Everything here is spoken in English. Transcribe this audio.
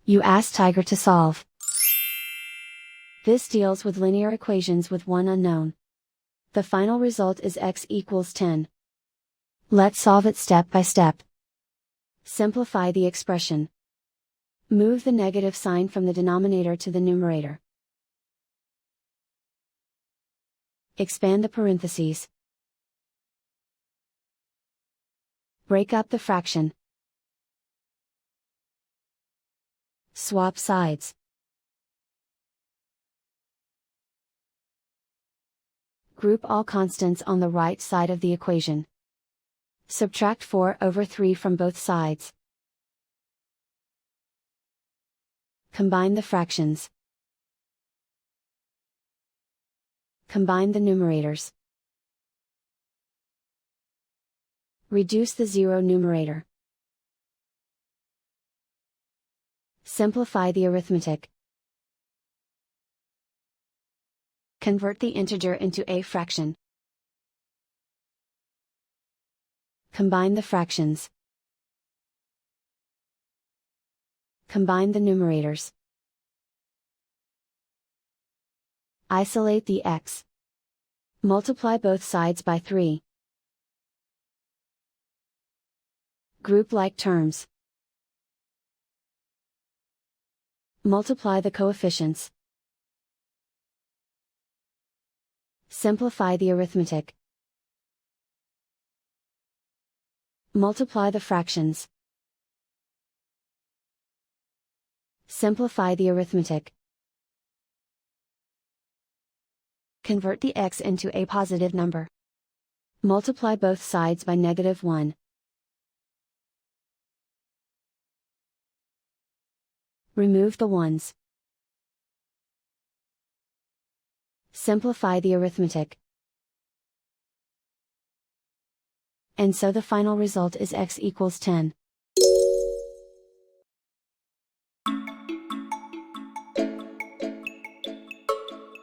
You ask Tiger to solve. This deals with linear equations with one unknown. The final result is x equals 10. Let's solve it step by step. Simplify the expression. Move the negative sign from the denominator to the numerator. Expand the parentheses. Break up the fraction. Swap sides. Group all constants on the right side of the equation. Subtract 4/3 from both sides. Combine the fractions. Combine the numerators. Reduce the zero numerator. Simplify the arithmetic. Convert the integer into a fraction. Combine the fractions. Combine the numerators. Isolate the x. Multiply both sides by 3. Group like terms. Multiply the coefficients. Simplify the arithmetic. Multiply the fractions. Simplify the arithmetic. Convert the x into a positive number. Multiply both sides by -1. Remove the ones. Simplify the arithmetic. And so the final result is x equals 10.